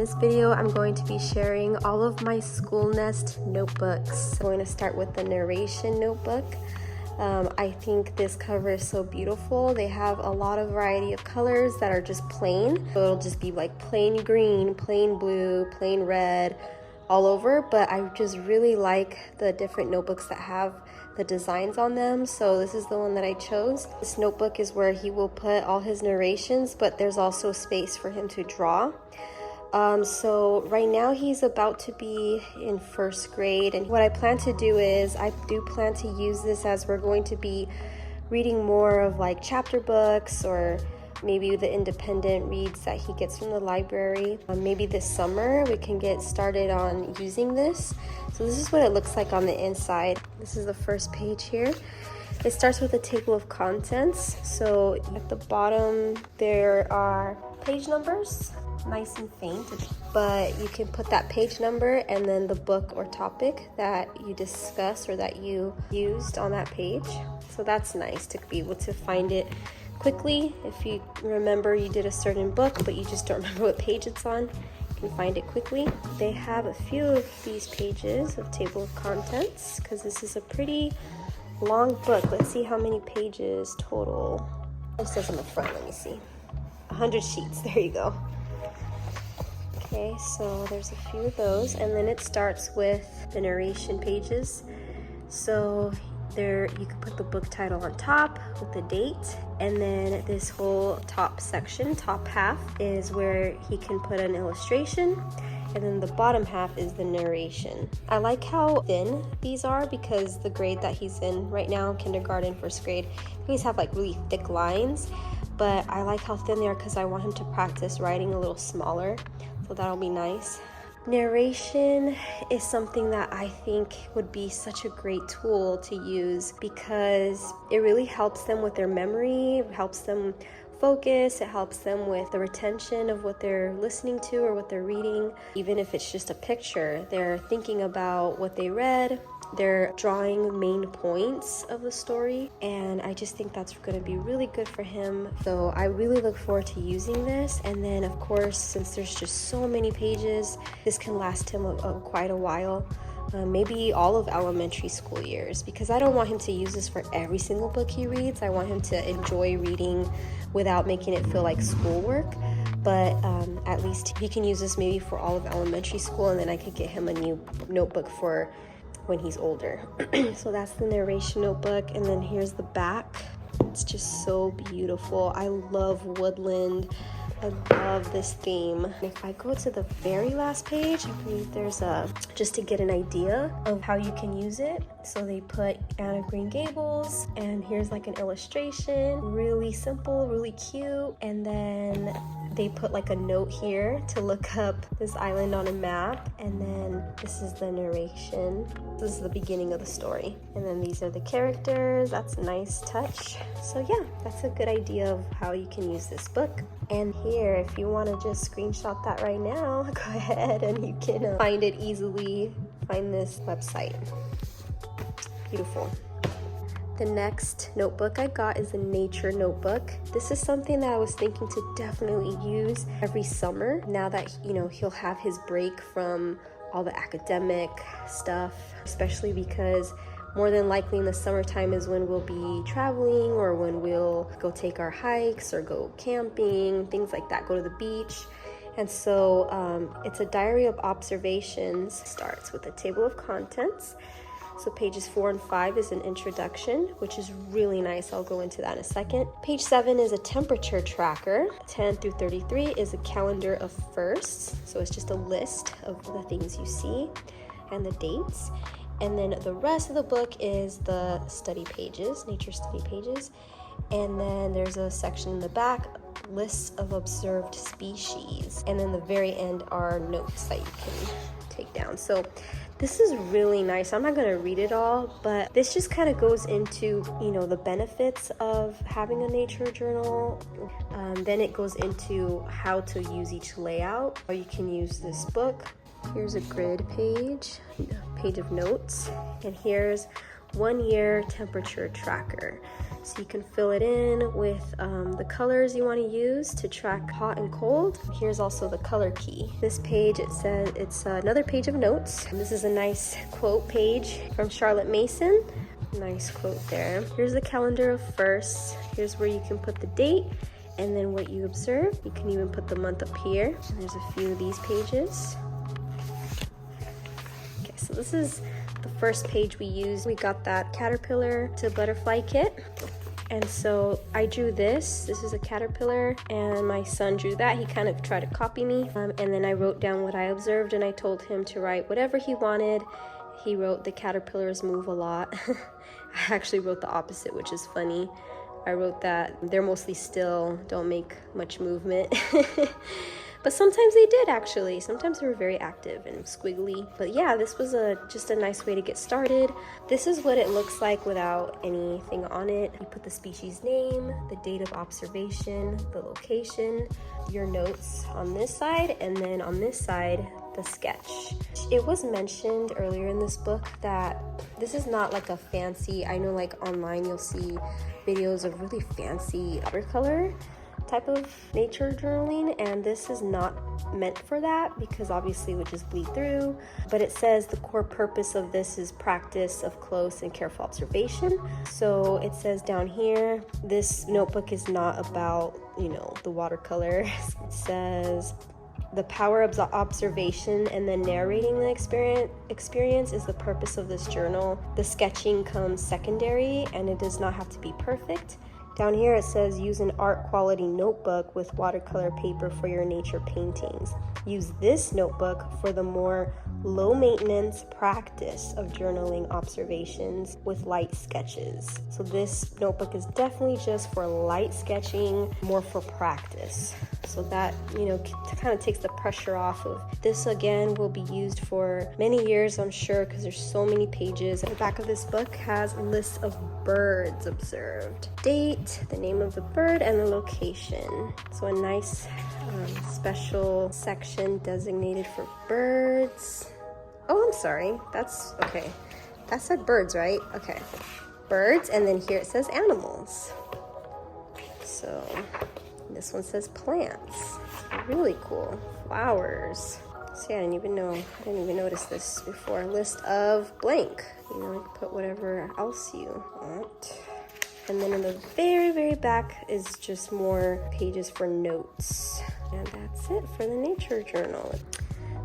this video, I'm going to be sharing all of my Schoolnest notebooks. I'm going to start with the narration notebook. I think this cover is so beautiful. They have a lot of variety of colors that are just plain. So it'll just be like plain green, plain blue, plain red, all over. But I just really like the different notebooks that have the designs on them. So this is the one that I chose. This notebook is where he will put all his narrations, but there's also space for him to draw. So right now he's about to be in first grade, and what I plan to do is I do plan to use this as we're going to be reading more of like chapter books or maybe the independent reads that he gets from the library. Maybe this summer we can get started on using this. So this is what it looks like on the inside. This is the first page here. It starts with a table of contents. So at the bottom there are page numbers, nice and faint, but you can put that page number and then the book or topic that you discuss or that you used on that page. So that's nice to be able to find it quickly. If you remember you did a certain book but you just don't remember what page it's on, you can find it quickly. They have a few of these pages of table of contents because this is a pretty long book. Let's see how many pages total. It says on the front, let me see. 100 sheets, there you go. Okay, so there's a few of those, and then it starts with the narration pages. So there you can put the book title on top with the date, and then this whole top section, top half, is where he can put an illustration, and then the bottom half is the narration. I like how thin these are because the grade that he's in right now, kindergarten, first grade, these have like really thick lines, but I like how thin they are because I want him to practice writing a little smaller, so that'll be nice. Narration is something that I think would be such a great tool to use because it really helps them with their memory, it helps them focus, it helps them with the retention of what they're listening to or what they're reading. Even if it's just a picture, they're thinking about what they read, they're drawing main points of the story, and I just think that's going to be really good for him. So I really look forward to using this. And then of course, since there's just so many pages, this can last him quite a while. Maybe all of elementary school years, because I don't want him to use this for every single book he reads. I want him to enjoy reading without making it feel like schoolwork. But at least he can use this maybe for all of elementary school, and then I could get him a new notebook for when he's older. So that's the narration notebook, and then here's the back. It's just so beautiful. I love woodland. I love this theme. If I go to the very last page, I believe there's just to get an idea of how you can use it. So they put Anne of Green Gables, and here's like an illustration, really simple, really cute. And then they put like a note here to look up this island on a map, and then this is the narration. This is the beginning of the story, and then these are the characters. That's a nice touch. So yeah, that's a good idea of how you can use this book. And here, if you want to just screenshot that right now, go ahead and you can find it easily. Find this website. Beautiful. The next notebook I got is a nature notebook. This is something that I was thinking to definitely use every summer now that, you know, he'll have his break from all the academic stuff, especially because more than likely in the summertime is when we'll be traveling or when we'll go take our hikes or go camping, things like that, go to the beach. And so it's a diary of observations. Starts with a table of contents. So pages 4 and 5 is an introduction, which is really nice. I'll go into that in a second. Page 7 is a temperature tracker. 10 through 33 is a calendar of firsts. So it's just a list of the things you see and the dates. And then the rest of the book is the study pages, nature study pages. And then there's a section in the back, lists of observed species. And then the very end are notes that you can take down. So this is really nice. I'm not going to read it all, but this just kind of goes into, you know, the benefits of having a nature journal. Then it goes into how to use each layout. Or you can use this book. Here's a grid page, page of notes, and here's 1-year temperature tracker. So you can fill it in with the colors you want to use to track hot and cold. Here's also the color key. This page, it says it's another page of notes. And this is a nice quote page from Charlotte Mason. Nice quote there. Here's the calendar of firsts. Here's where you can put the date and then what you observe. You can even put the month up here. And there's a few of these pages. Okay, so this is the first page we used. We got that caterpillar to butterfly kit. And so I drew this. This is a caterpillar, and my son drew that. He kind of tried to copy me. And then I wrote down what I observed, and I told him to write whatever he wanted. He wrote the caterpillars move a lot. I actually wrote the opposite, which is funny. I wrote that they're mostly still, don't make much movement. But sometimes they did, actually. Sometimes they were very active and squiggly. But yeah, this was just a nice way to get started. This is what it looks like without anything on it. You put the species name, the date of observation, the location, your notes on this side, and then on this side, the sketch. It was mentioned earlier in this book that this is not like a fancy, I know like online you'll see videos of really fancy watercolor type of nature journaling, and this is not meant for that because obviously it would just bleed through. But it says the core purpose of this is practice of close and careful observation. So it says down here, this notebook is not about, you know, the watercolor. It says the power of observation and then narrating the experience is the purpose of this journal. The sketching comes secondary, and it does not have to be perfect. Down here it says use an art quality notebook with watercolor paper for your nature paintings. Use this notebook for the more low maintenance practice of journaling observations with light sketches. So this notebook is definitely just for light sketching, more for practice. So that, you know, kind of takes the pressure off of this. Again, will be used for many years, I'm sure, because there's so many pages. The back of this book has a list of birds observed, date, the name of the bird, and the location. So a nice special section designated for birds. Oh, I'm sorry. That's okay. That said birds, right? Okay. Birds, and then here it says animals. So this one says plants. Really cool. Flowers. See, I didn't even notice this before. List of blank. You know, you can put whatever else you want. And then in the very, very back is just more pages for notes. And that's it for the nature journal.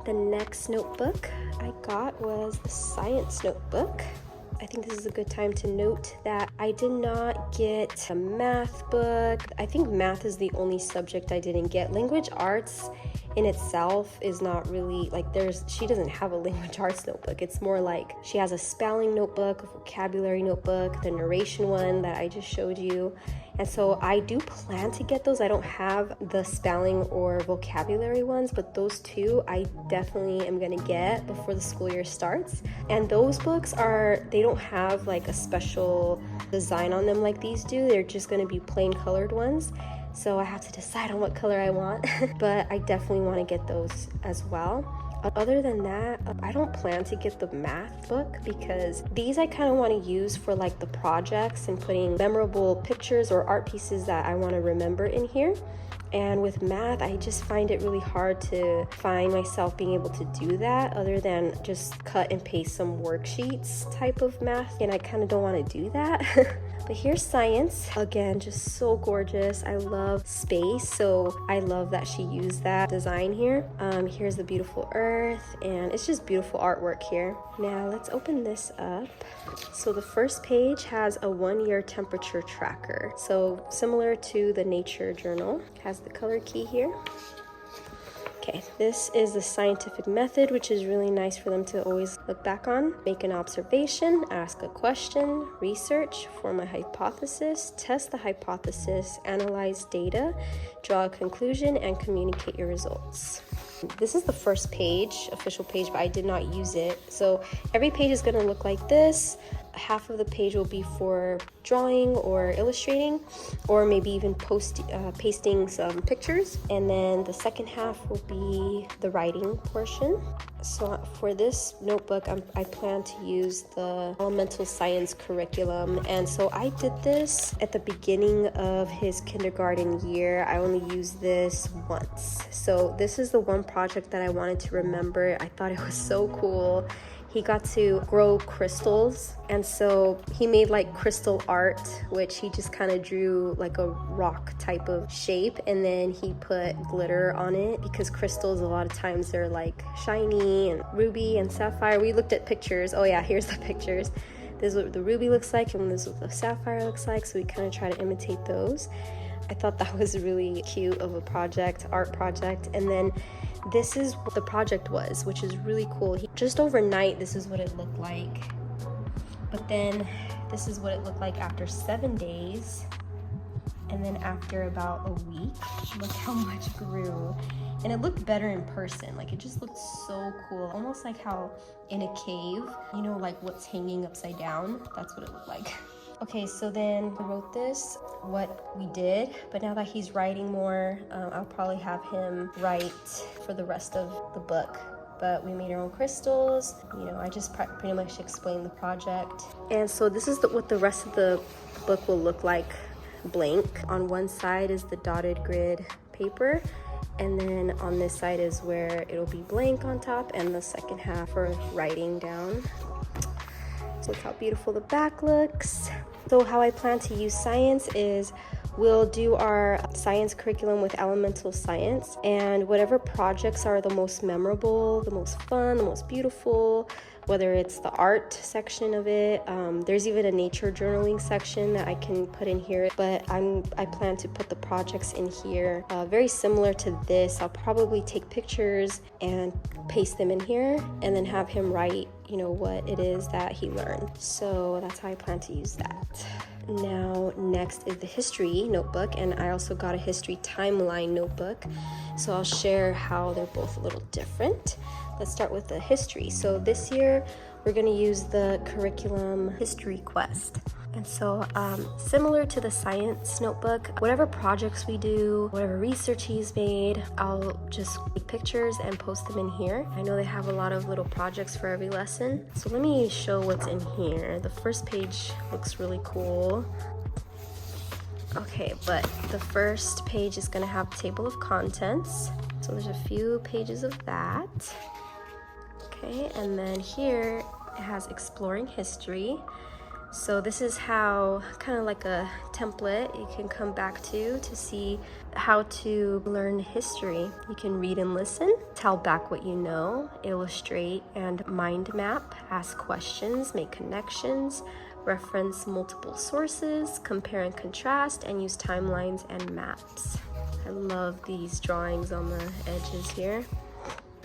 The next notebook I got was the science notebook. I think this is a good time to note that I did not get a math book. I think math is the only subject I didn't get. Language arts in itself is not really like she doesn't have a language arts notebook. It's more like she has a spelling notebook, a vocabulary notebook, the narration one that I just showed you. And so I do plan to get those. I don't have the spelling or vocabulary ones, but those two I definitely am gonna get before the school year starts. And those books they don't have like a special design on them like these do. They're just gonna be plain colored ones. So I have to decide on what color I want, but I definitely want to get those as well. Other than that, I don't plan to get the math book because these I kind of want to use for like the projects and putting memorable pictures or art pieces that I want to remember in here. And with math, I just find it really hard to find myself being able to do that other than just cut and paste some worksheets type of math, and I kind of don't want to do that. But here's science. Again, just so gorgeous. I love space, so I love that she used that design here. Here's the beautiful earth, and it's just beautiful artwork here. Now let's open this up. So the first page has a 1-year temperature tracker. So similar to the nature journal, it has the color key here. Okay, this is the scientific method, which is really nice for them to always look back on. Make an observation, ask a question, research, form a hypothesis, test the hypothesis, analyze data, draw a conclusion, and communicate your results. This is the first page, official page, but I did not use it. So every page is going to look like this. half of the page will be for drawing or illustrating, or maybe even pasting some pictures. And then the second half will be the writing portion. So for this notebook, I plan to use the elemental science curriculum. And so I did this at the beginning of his kindergarten year. I only used this once. So this is the one project that I wanted to remember. I thought it was so cool. He got to grow crystals, and so he made like crystal art, which he just kind of drew like a rock type of shape, and then he put glitter on it because crystals a lot of times they're like shiny and ruby and sapphire. We looked at pictures. Oh yeah, here's the pictures. This is what the ruby looks like, and this is what the sapphire looks like, so we kind of try to imitate those. I thought that was really cute of a art project. And then this is what the project was, which is really cool. Just overnight, this is what it looked like. But then this is what it looked like after 7 days. And then after about a week, look how much grew. And it looked better in person. Like, it just looked so cool. Almost like how in a cave, you know, like what's hanging upside down. That's what it looked like. Okay, so then I wrote this, what we did, but now that he's writing more, I'll probably have him write for the rest of the book. But we made our own crystals, you know, I just pretty much explained the project. And so this is what the rest of the book will look like, blank. On one side is the dotted grid paper, and then on this side is where it'll be blank on top, and the second half for writing down. Look how beautiful the back looks. So how I plan to use science is we'll do our science curriculum with elemental science, and whatever projects are the most memorable, the most fun, the most beautiful, whether it's the art section of it, there's even a nature journaling section that I can put in here, but I plan to put the projects in here. Very similar to this, I'll probably take pictures and paste them in here and then have him write, you know, what it is that he learned. So that's how I plan to use that. Now, next is the history notebook, and I also got a history timeline notebook. So I'll share how they're both a little different. Let's start with the history. So this year, we're gonna use the curriculum History Quest. And so similar to the science notebook, whatever projects we do, whatever research he's made, I'll just take pictures and post them in here. I know they have a lot of little projects for every lesson. So let me show what's in here. The first page looks really cool. Okay, but the first page is gonna have table of contents. So there's a few pages of that. Okay, and then here it has exploring history. So this is how, kind of like a template you can come back to see how to learn history. You can read and listen, tell back what you know, illustrate and mind map, ask questions, make connections, reference multiple sources, compare and contrast, and use timelines and maps. I love these drawings on the edges here.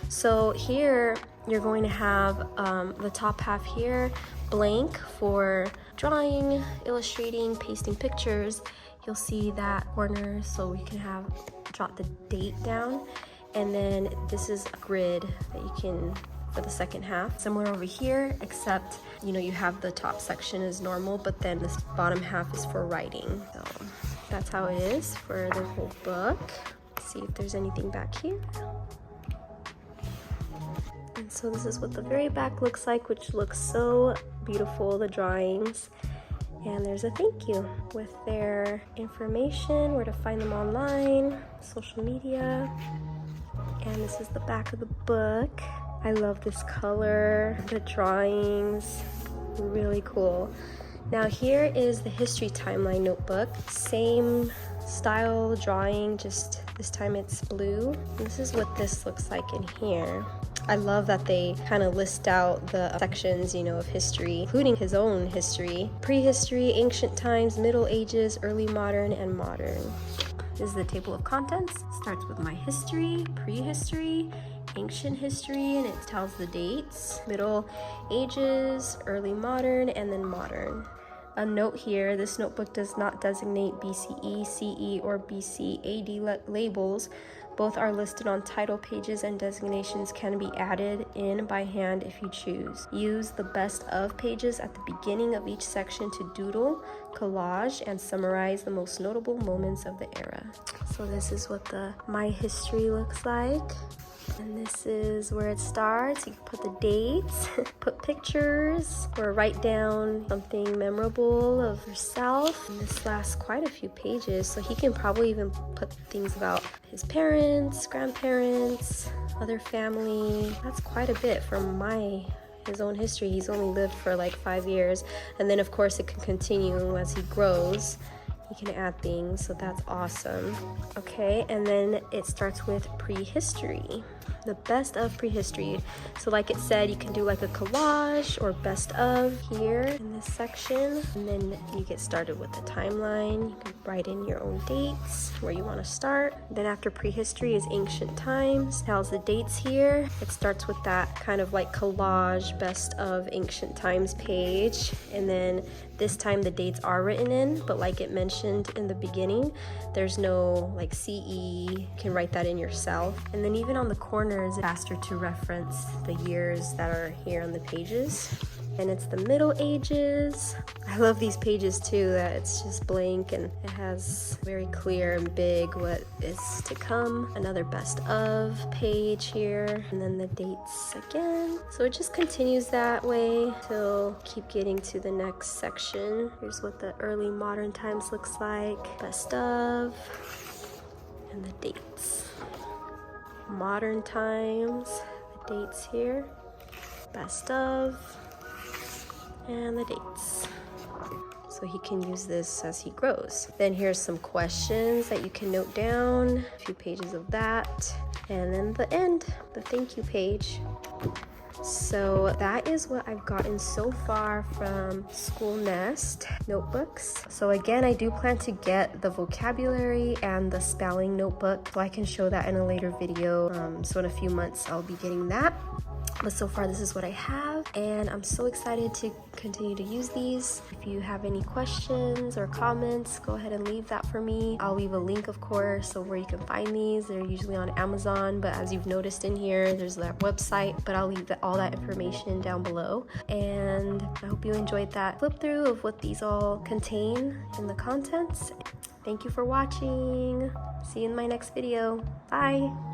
So here you're going to have the top half here blank for drawing, illustrating, pasting pictures. You'll see that corner, so we can jot the date down, and then this is a grid that you can for the second half. Somewhere over here, except you have the top section is normal, but then this bottom half is for writing. So that's how it is for the whole book. Let's see if there's anything back here. And so this is what the very back looks like, which looks so beautiful, the drawings. And there's a thank you with their information, where to find them online, social media. And this is the back of the book. I love this color, the drawings, really cool. Now here is the history timeline notebook. Same style drawing, just this time it's blue. This is what this looks like in here. I love that they kind of list out the sections, of history, including his own history. Prehistory, ancient times, Middle Ages, early modern, and modern. This is the table of contents. It starts with my history, prehistory, ancient history, and it tells the dates, Middle Ages, early modern, and then modern. A note here, this notebook does not designate BCE, CE, or BC AD labels Both are listed on title pages, and designations can be added in by hand if you choose. Use the best of pages at the beginning of each section to doodle, collage, and summarize the most notable moments of the era. So this is what the My History looks like. And this is where it starts. You can put the dates, put pictures, or write down something memorable of yourself. And this lasts quite a few pages, so he can probably even put things about his parents, grandparents, other family. That's quite a bit from his own history. He's only lived for like 5 years, and then of course it can continue as he grows. You can add things, so that's awesome. Okay, and then it starts with prehistory, the best of prehistory. So like it said, you can do like a collage or best of here in this section, and then you get started with the timeline. You can write in your own dates where you want to start. Then after prehistory is ancient times. Tells the dates here. It starts with that kind of like collage best of ancient times page, and then this time the dates are written in, but like it mentioned in the beginning, there's no like CE. You can write that in yourself. And then even on the corners, it's faster to reference the years that are here on the pages. And it's the Middle Ages. I love these pages too, that it's just blank and it has very clear and big what is to come. Another best of page here, and then the dates again. So it just continues that way till keep getting to the next section. Here's what the early modern times looks like. Best of, and the dates. Modern times, the dates here. Best of, and the dates. So he can use this as he grows. Then here's some questions that you can note down, a few pages of that, and then the end, the thank you page. So that is what I've gotten so far from Schoolnest Notebooks. So again, I do plan to get the vocabulary and the spelling notebook, so I can show that in a later video. So in a few months I'll be getting that. But so far this is what I have, and I'm so excited to continue to use these. If you have any questions or comments, go ahead and leave that for me. I'll leave a link, of course, of where you can find these. They're usually on Amazon, but as you've noticed in here, there's that website, but I'll leave all that information down below. And I hope you enjoyed that flip through of what these all contain in the contents. Thank you for watching. See you in my next video. Bye.